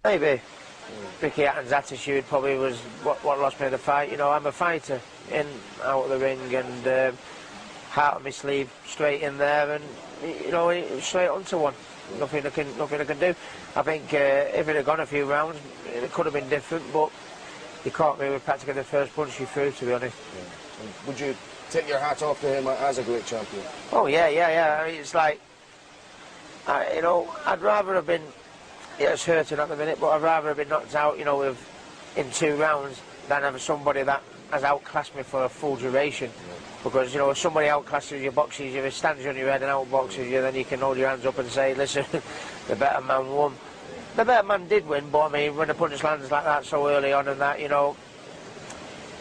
Maybe Ricky Hatton's attitude probably was what lost me the fight. You know, I'm a fighter, in, out of the ring, and heart on my sleeve, straight in there, and you know, straight onto one. Nothing I can do. I think if it had gone a few rounds, it could have been different, but he caught me with practically the first punch he threw, to be honest. Yeah. Would you take your hat off to him as a great champion? Oh yeah. I mean, it's like, you know, I'd rather have been. Yeah, it's hurting at the minute, but I'd rather have been knocked out, you know, in 2 rounds than have somebody that has outclassed me for a full duration. Because, you know, if somebody outclasses you, boxes you, if stands on your head and outboxes you, then you can hold your hands up and say, listen, the better man won. The better man did win, but I mean, when the punch lands like that so early on and that, you know,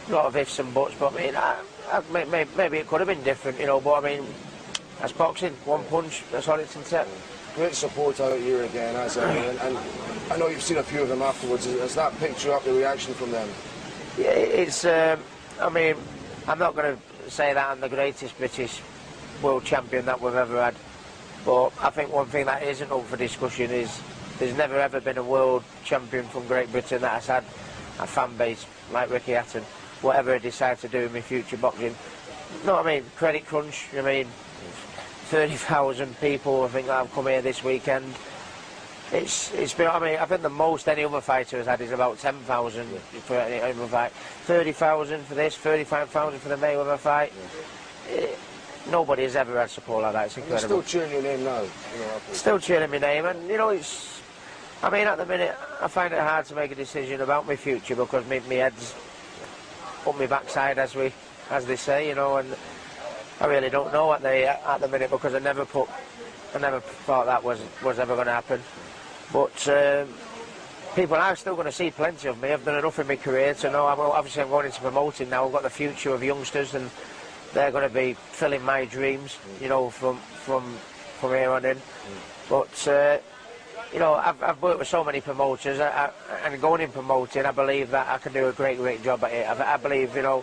a lot of ifs and buts, but I mean, maybe it could have been different, you know, but I mean, that's boxing, one punch, that's all it's in. Great support out here again, as and I know you've seen a few of them afterwards. Has that picked you up, the reaction from them? Yeah, it's, I mean, I'm not going to say that I'm the greatest British world champion that we've ever had, but I think one thing that isn't up for discussion is there's never ever been a world champion from Great Britain that has had a fan base like Ricky Hatton. Whatever I decide to do in my future boxing, you know what I mean, credit crunch, I mean, 30,000 people I think that have come here this weekend. It's been, I mean, I think the most any other fighter has had is about 10,000 for any other fight. 30,000 for this, 35,000 for the Mayweather fight. Nobody has ever had support like that. It's incredible. You're still cheering your name now. You know, still cheering my name, and you know, it's. I mean, at the minute, I find it hard to make a decision about my future because my head's up my backside, as they say, you know, and I really don't know at the minute because I never thought that was ever going to happen. But people are still going to see plenty of me. I've done enough in my career to know. Obviously, I'm going into promoting now. I've got the future of youngsters, and they're going to be filling my dreams, you know, from here on in. But you know, I've worked with so many promoters, and going in promoting, I believe that I can do a great job at it. I believe, you know,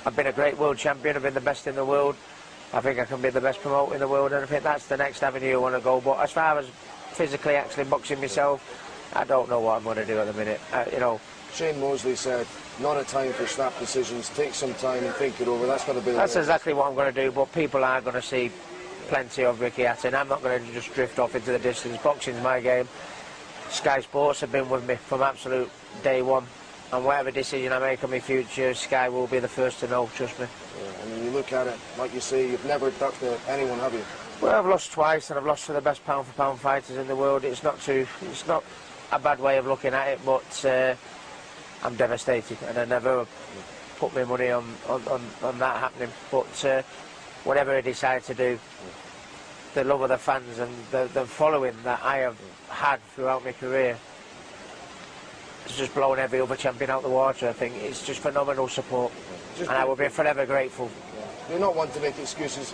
I've been a great world champion. I've been the best in the world. I think I can be the best promoter in the world, and I think that's the next avenue I want to go. But as far as physically actually boxing myself, I don't know what I'm going to do at the minute. You know. Shane Mosley said, not a time for snap decisions. Take some time and think it over. That's going to be. That's exactly what I'm going to do. But people are going to see plenty of Ricky Hatton. I'm not going to just drift off into the distance. Boxing's my game. Sky Sports have been with me from absolute day one. And whatever decision I make on my future, Sky will be the first to know, trust me. Yeah, and when you look at it, like you say, you've never ducked to anyone, have you? Well, I've lost twice, and I've lost to the best pound-for-pound fighters in the world. It's not a bad way of looking at it, but I'm devastated, and I never put my money on that happening. But whatever I decide to do, the love of the fans and the following that I have had throughout my career, it's just blown every other champion out the water. I think it's just phenomenal support, and I will be forever grateful. Yeah. You're not one to make excuses.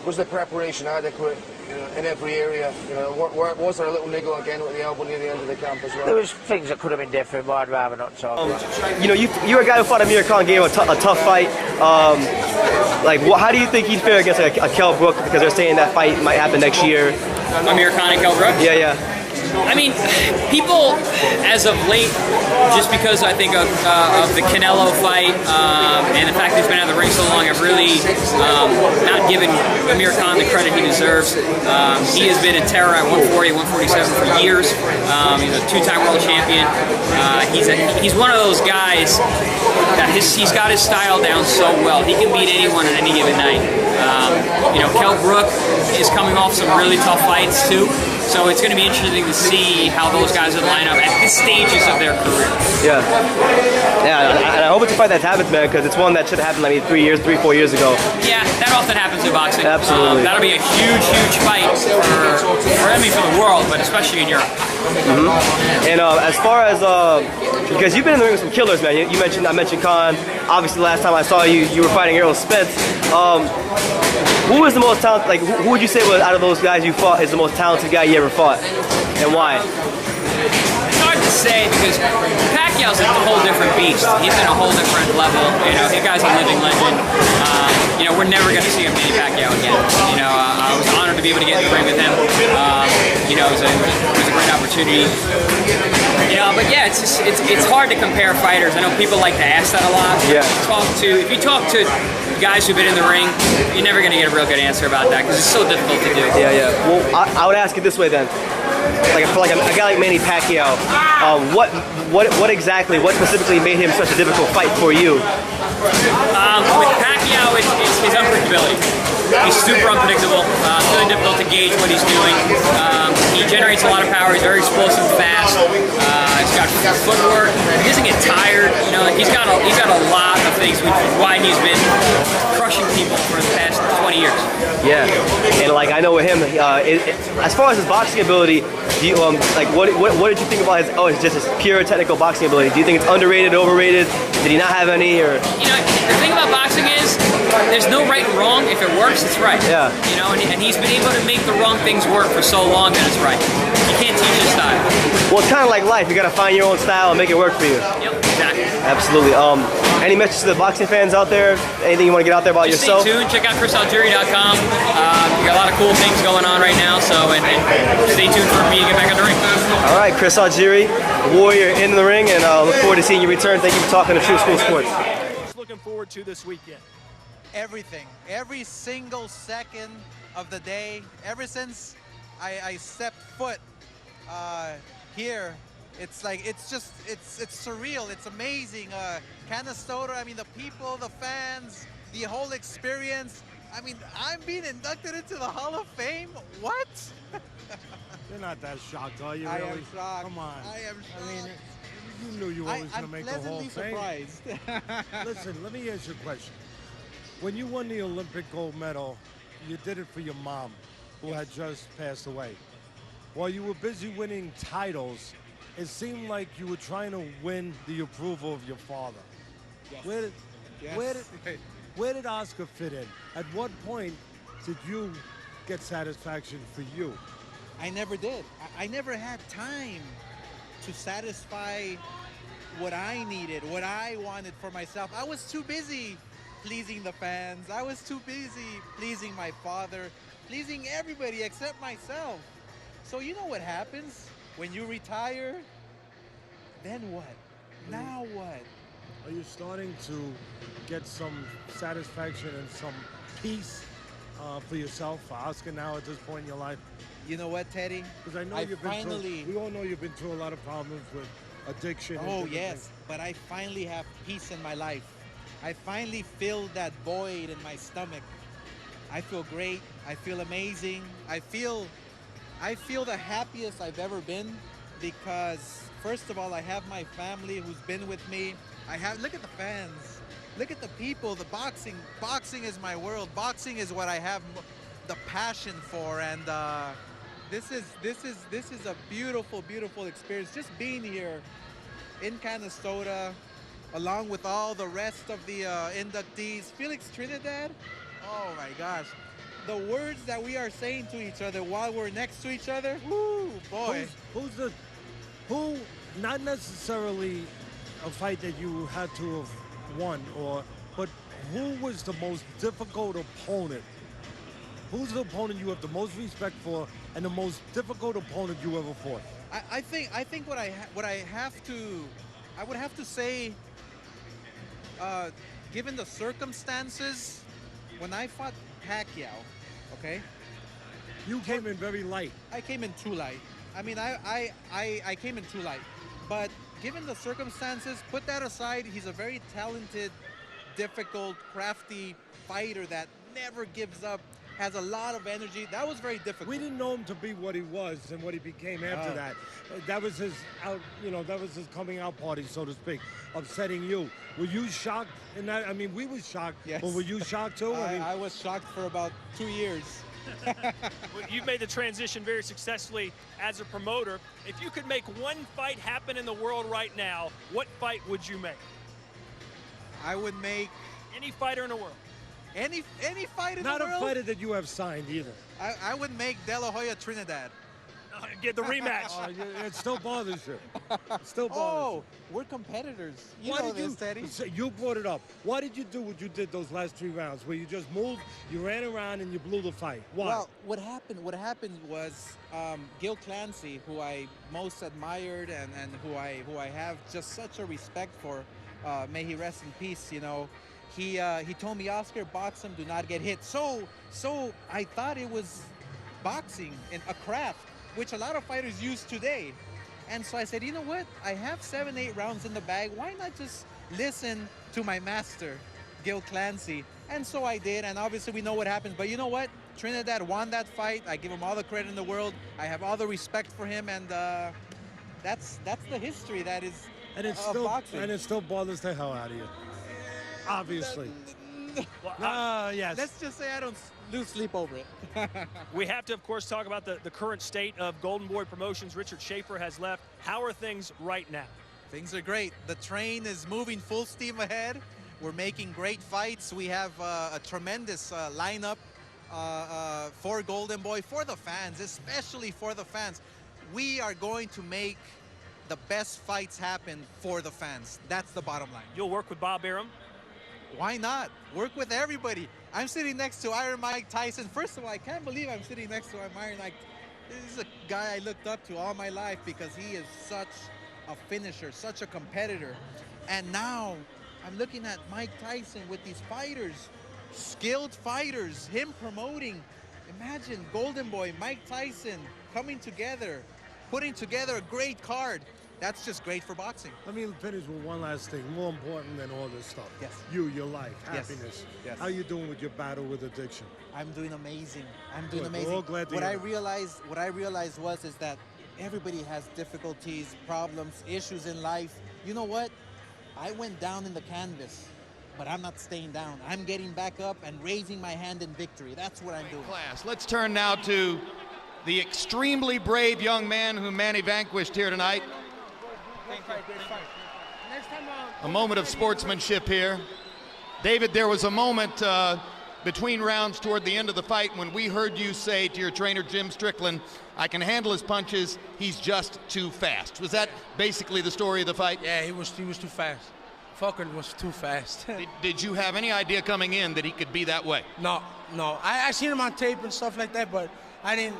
Was the preparation adequate, you know, in every area? You know, was there a little niggle again with the elbow near the end of the camp as well? There was things that could have been different, but I'd rather not talk about it. You know, you're a guy who fought Amir Khan, gave him a tough fight. Like, how do you think he'd fare against a Kell Brook? Because they're saying that fight might happen next year. Amir Khan and Kell Brook? Yeah. I mean, people, as of late, just because I think of the Canelo fight and the fact that he's been out of the ring so long, have really not given Amir Khan the credit he deserves. He has been a terror at 140, 147 for years. He's a two-time world champion. He's one of those guys that he's got his style down so well. He can beat anyone at any given night. You know, Kell Brook is coming off some really tough fights too. So it's going to be interesting to see how those guys would line up at the stages of their career. Yeah, and I hope it's a fight that happens, man, because it's one that should have happened, I mean, 3, 4 years ago. Yeah, that often happens in boxing. Absolutely. That'll be a huge fight for the world, but especially in Europe. Mm-hmm. And as far as, because you've been in the ring with some killers, man. I mentioned Khan. Obviously, last time I saw you, you were fighting Errol Spence. Who is the most talented, like, who would you say was, out of those guys you fought, is the most talented guy you ever fought? And why? It's hard to say because Pacquiao's a whole different beast. He's in a whole different level. You know, the guy's a living legend. You know, we're never going to see a Manny Pacquiao again. You know, I was honored to be able to get in the ring with him. You know, it was a great opportunity. But yeah, it's hard to compare fighters. I know people like to ask that a lot. Yeah. If you talk to guys who've been in the ring, you're never going to get a real good answer about that because it's so difficult to do. Yeah. Well, I would ask it this way then. For a guy like Manny Pacquiao, what specifically made him such a difficult fight for you? With Pacquiao, it's his unpredictability. He's super unpredictable. It's really difficult to gauge what he's doing. He generates a lot of power. He's very explosive, fast. He's got footwork. He doesn't get tired. He's got a lot of things, which is why he's been crushing people for the past 20 years. Yeah, and like I know with him, as far as his boxing ability, do you, what did you think about his just his pure technical boxing ability? Do you think it's underrated, overrated? Did he not have any? Or the thing about boxing is there's no right and wrong. If it works, it's right. Yeah. And he's been able to make the wrong things work for so long that it's right. You can't teach his style. Well, it's kind of like life. You got to find your own style and make it work for you. Yep, exactly. Absolutely. Any messages to the boxing fans out there? Anything you want to get out there about yourself? Stay tuned. Check out ChrisAlgieri.com. We got a lot of cool things going on right now. So and stay tuned for me to get back in the ring. All right, Chris Algieri, Warrior in the ring, and look forward to seeing you return. Thank you for talking to True School Sports. What's looking forward to this weekend? Everything, every single second of the day, ever since I stepped foot here, it's like it's surreal. It's amazing. Canastota, I mean, the people, the fans, the whole experience. I mean, I'm being inducted into the Hall of Fame. What? You're not that shocked, are you? I Really? am shocked. Come on. I am shocked. I mean, you knew you were always going to make the Hall of Fame. I'm pleasantly surprised. Listen, let me ask you a question. When you won the Olympic gold medal, you did it for your mom, who had just passed away. While you were busy winning titles, it seemed like you were trying to win the approval of your father. Yes. Where did Oscar fit in? At what point did you get satisfaction for you? I never did. I never had time to satisfy what I needed, what I wanted for myself. I was too busy pleasing the fans. I was too busy pleasing my father, pleasing everybody except myself. So you know what happens when you retire? Then what? Now what? Are you starting to get some satisfaction and some peace for yourself, for Oscar now at this point in your life? You know what, Teddy? Because I know we all know you've been through a lot of problems with addiction. Oh, yes, but I finally have peace in my life. I finally filled that void in my stomach. I feel great. I feel amazing. I feel the happiest I've ever been because, first of all, I have my family who's been with me. Look at the fans. Look at the people, the boxing. Boxing is my world. Boxing is what I have the passion for, and this is a beautiful, beautiful experience. Just being here in Canastota, along with all the rest of the inductees. Felix Trinidad, oh my gosh. The words that we are saying to each other while we're next to each other, whoo, boy. Who, not necessarily a fight that you had to have won, but who was the most difficult opponent? Who's the opponent you have the most respect for and the most difficult opponent you ever fought? I think what I would have to say, given the circumstances, when I fought Pacquiao, okay? You came in very light. I came in too light. I mean, I came in too light. But given the circumstances, put that aside, he's a very talented, difficult, crafty fighter that never gives up, has a lot of energy. That was very difficult. We didn't know him to be what he was and what he became after that. That was his that was his coming out party, so to speak, upsetting you. Were you shocked in that? I mean, we were shocked, yes. But were you shocked too? I was shocked for about 2 years. Well, you've made the transition very successfully as a promoter. If you could make one fight happen in the world right now, what fight would you make? I would make any fighter in the world. Any fight in Not the world? a fighter that you have signed either. I would make De La Hoya Trinidad. Get the rematch. It still bothers you. It still bothers Oh, we're competitors. You know this, Teddy. You brought it up. Why did you do what you did those last 3 rounds, where you just moved, you ran around, and you blew the fight? Why? Well, what happened was Gil Clancy, who I most admired and who I have just such a respect for, may he rest in peace, you know, he told me, Oscar, box him, do not get hit. So I thought it was boxing and a craft, which a lot of fighters use today. And so I said, you know what? I have 7-8 rounds in the bag. Why not just listen to my master, Gil Clancy? And so I did, and obviously we know what happens. But you know what? Trinidad won that fight. I give him all the credit in the world. I have all the respect for him, and that's the history that is boxing. And it still bothers the hell out of you. Obviously. Yes. Let's just say I don't lose sleep over it. We have to, of course, talk about the current state of Golden Boy Promotions. Richard Schaefer has left. How are things right now? Things are great. The train is moving full steam ahead. We're making great fights. We have a tremendous lineup for Golden Boy, for the fans, especially for the fans. We are going to make the best fights happen for the fans. That's the bottom line. You'll work with Bob Arum? Why not? Work with everybody. I'm sitting next to Iron Mike Tyson. First of all, I can't believe I'm sitting next to Iron Mike. This is a guy I looked up to all my life because he is such a finisher, such a competitor. And now I'm looking at Mike Tyson with these fighters, skilled fighters, him promoting. Imagine Golden Boy, Mike Tyson coming together, putting together a great card. That's just great for boxing. Let me finish with one last thing, more important than all this stuff. Yes. You, your life, Yes. happiness. Yes. How you doing with your battle with addiction? I'm doing amazing. I'm doing Good. amazing. We're all glad to what hear I that. realized is that everybody has difficulties, problems, issues in life. You know what? I went down in the canvas, but I'm not staying down. I'm getting back up and raising my hand in victory. That's what I'm doing. Class. Let's turn now to the extremely brave young man whom Manny vanquished here tonight. A moment of sportsmanship here. David, there was a moment between rounds toward the end of the fight when we heard you say to your trainer, Jim Strickland, I can handle his punches, he's just too fast. Was that basically the story of the fight? Yeah, he was too fast. Fucker was too fast. Did you have any idea coming in that he could be that way? No. I seen him on tape and stuff like that, but I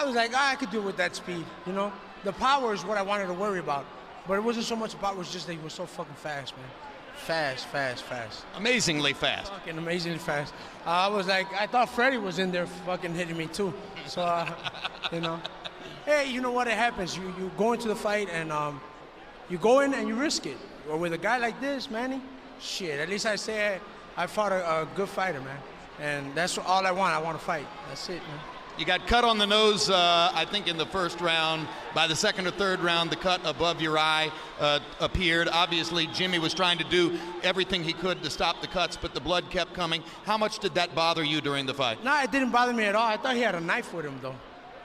was like, I could do it with that speed, you know? The power is what I wanted to worry about. But it wasn't so much about it, was just that he was so fucking fast, man. Fast. Amazingly fast. Fucking amazingly fast. I was like, I thought Freddie was in there fucking hitting me too. So, you know. Hey, you know what? It happens. You go into the fight and you go in and you risk it. Or with a guy like this, Manny, shit, at least I say I fought a good fighter, man. And that's all I want. I want to fight. That's it, man. You got cut on the nose, I think, in the first round. By the second or third round, the cut above your eye appeared. Obviously, Jimmy was trying to do everything he could to stop the cuts, but the blood kept coming. How much did that bother you during the fight? No, it didn't bother me at all. I thought he had a knife with him, though.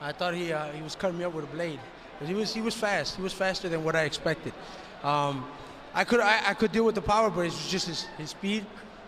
I thought he was cutting me up with a blade. But he was fast. He was faster than what I expected. I could deal with the power, but it was just his speed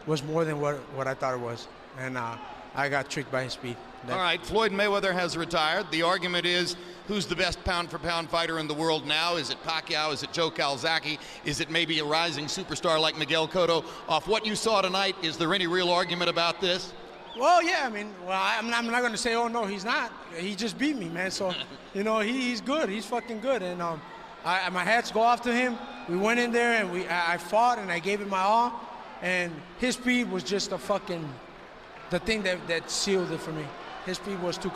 was more than what I thought it was. And I got tricked by his speed. All right, Floyd Mayweather has retired. The argument is, who's the best pound-for-pound fighter in the world now? Is it Pacquiao? Is it Joe Calzaghe? Is it maybe a rising superstar like Miguel Cotto? Off what you saw tonight, is there any real argument about this? Well, yeah, I mean, I'm not going to say, oh, no, he's not. He just beat me, man. So, you know, he's good. He's fucking good. And my hats go off to him. We went in there and I fought and I gave it my all. And his speed was just the thing that sealed it for me. His speed was too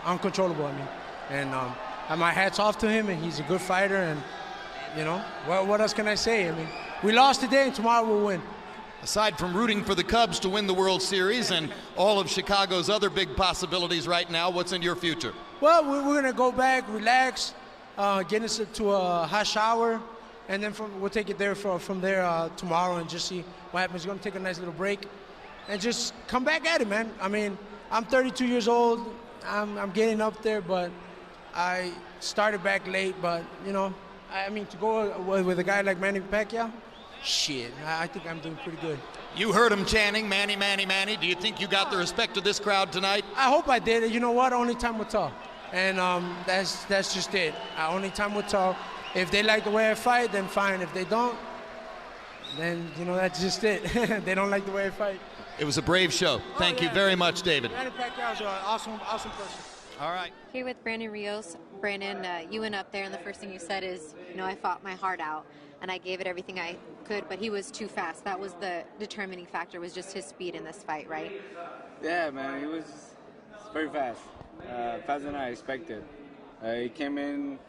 uncontrollable, I mean. And my hat's off to him, and he's a good fighter, and, you know, what else can I say? I mean, we lost today, and tomorrow we'll win. Aside from rooting for the Cubs to win the World Series and all of Chicago's other big possibilities right now, what's in your future? Well, we're going to go back, relax, get into a hot shower, and then we'll take it there from there tomorrow and just see what happens. We're going to take a nice little break and just come back at it, man. I mean, I'm 32 years old. I'm getting up there, but I started back late. But, you know, I mean, to go with a guy like Manny Pacquiao, shit, I think I'm doing pretty good. You heard him chanting, Manny, Manny, Manny. Do you think you got the respect of this crowd tonight? I hope I did. You know what? Only time will tell. and that's just it. Only time will tell. If they like the way I fight, then fine. If they don't, then that's just it. They don't like the way I fight. It was a brave show. Thank you very much, David. Manny Pacquiao's an awesome person. All right. Here with Brandon Rios. Brandon, you went up there, and the first thing you said is, I fought my heart out, and I gave it everything I could, but he was too fast. That was the determining factor, was just his speed in this fight, right? Yeah, man, he was very fast. Faster than I expected. He came in,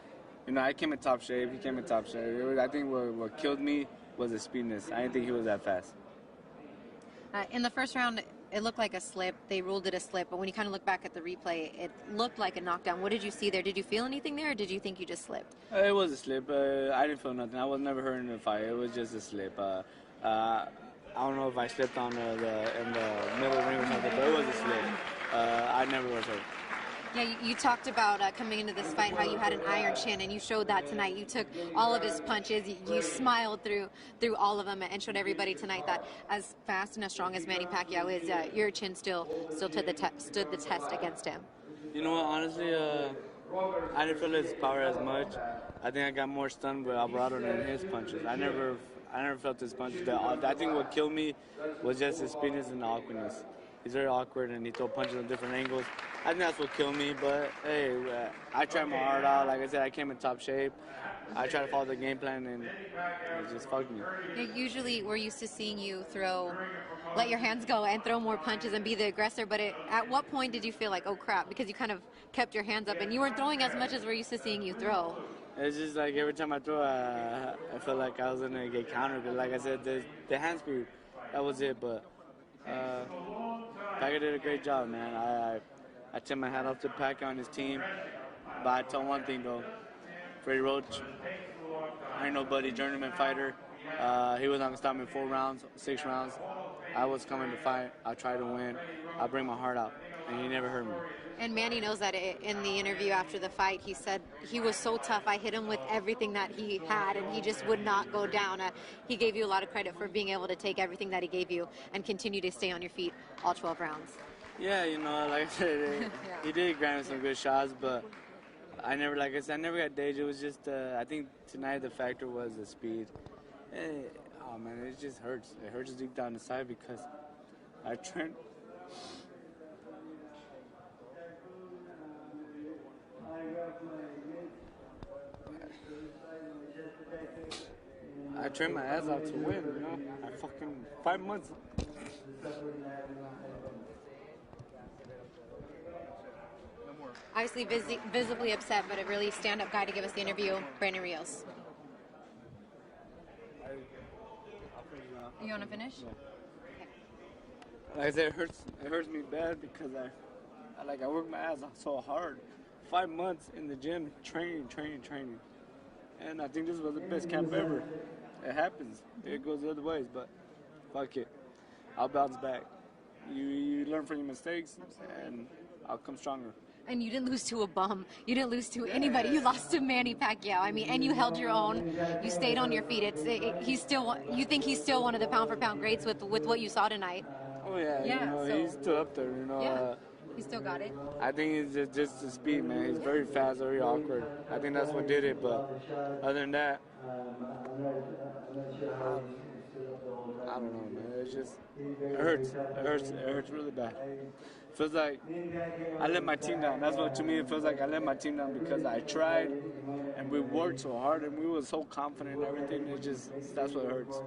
I came in top shape. He came in top shape. I think what killed me was his speediness. I didn't think he was that fast. In the first round, it looked like a slip. They ruled it a slip, but when you kind of look back at the replay, it looked like a knockdown. What did you see there? Did you feel anything there, or did you think you just slipped? It was a slip. I didn't feel nothing. I was never hurt in the fight. It was just a slip. I don't know if I slipped on in the middle of the ring or something, but it was a slip. I never was hurt. Yeah, you talked about coming into this fight how you had an iron chin, and you showed that tonight. You took all of his punches. You smiled through all of them, and showed everybody tonight that as fast and as strong as Manny Pacquiao is, your chin still stood the test against him. You know what? Honestly, I didn't feel his power as much. I think I got more stunned with Alvarado than his punches. I never felt his punches. I think what killed me was just his speediness and the awkwardness. He's very awkward, and he throws punches on different angles. I think that's what killed me, but hey, I tried my heart out. Like I said, I came in top shape. I tried to follow the game plan, and it just fucked me. Yeah, usually we're used to seeing you let your hands go and throw more punches and be the aggressor, but at what point did you feel like, oh crap, because you kind of kept your hands up and you weren't throwing as much as we're used to seeing you throw? It's just like every time I throw, I felt like I was going to get countered. But like I said, the hand speed, that was it. But Pacquiao did a great job, man. I tip my hat off to Pacquiao and his team. But I tell one thing, though. Freddie Roach, I ain't nobody journeyman fighter. He was not going to stop me in 4 rounds, 6 rounds. I was coming to fight. I tried to win. I bring my heart out. And he never hurt me. And Manny knows that in the interview after the fight, he said he was so tough. I hit him with everything that he had, and he just would not go down. He gave you a lot of credit for being able to take everything that he gave you and continue to stay on your feet all 12 rounds. Yeah, like I said, he did grant me some good shots, but I never got dazed. It was just, I think tonight the factor was the speed. Oh man, it just hurts. It hurts deep down inside because I trained. I trained my ass out to win, I fucking 5 months. Obviously visibly upset, but a really stand-up guy to give us the interview, Brandon Rios. You want to finish? Yeah. Okay. Like I said, it hurts me bad because I work my ass off so hard. 5 months in the gym, training. And I think this was the best camp ever. It happens. It goes the other ways, but fuck it. I'll bounce back. You learn from your mistakes, and I'll come stronger. And you didn't lose to a bum. You didn't lose to anybody. You lost to Manny Pacquiao. I mean, and you held your own. You stayed on your feet. You think he's still one of the pound-for-pound greats with what you saw tonight? Oh yeah, he's still up there. Yeah, he still got it. I think it's just the speed, man. He's very fast, very awkward. I think that's what did it. But other than that, I don't know, man. It hurts. It hurts really bad. It feels like I let my team down. That's what, to me, it feels like I let my team down because I tried and we worked so hard and we were so confident in everything. That's what hurts.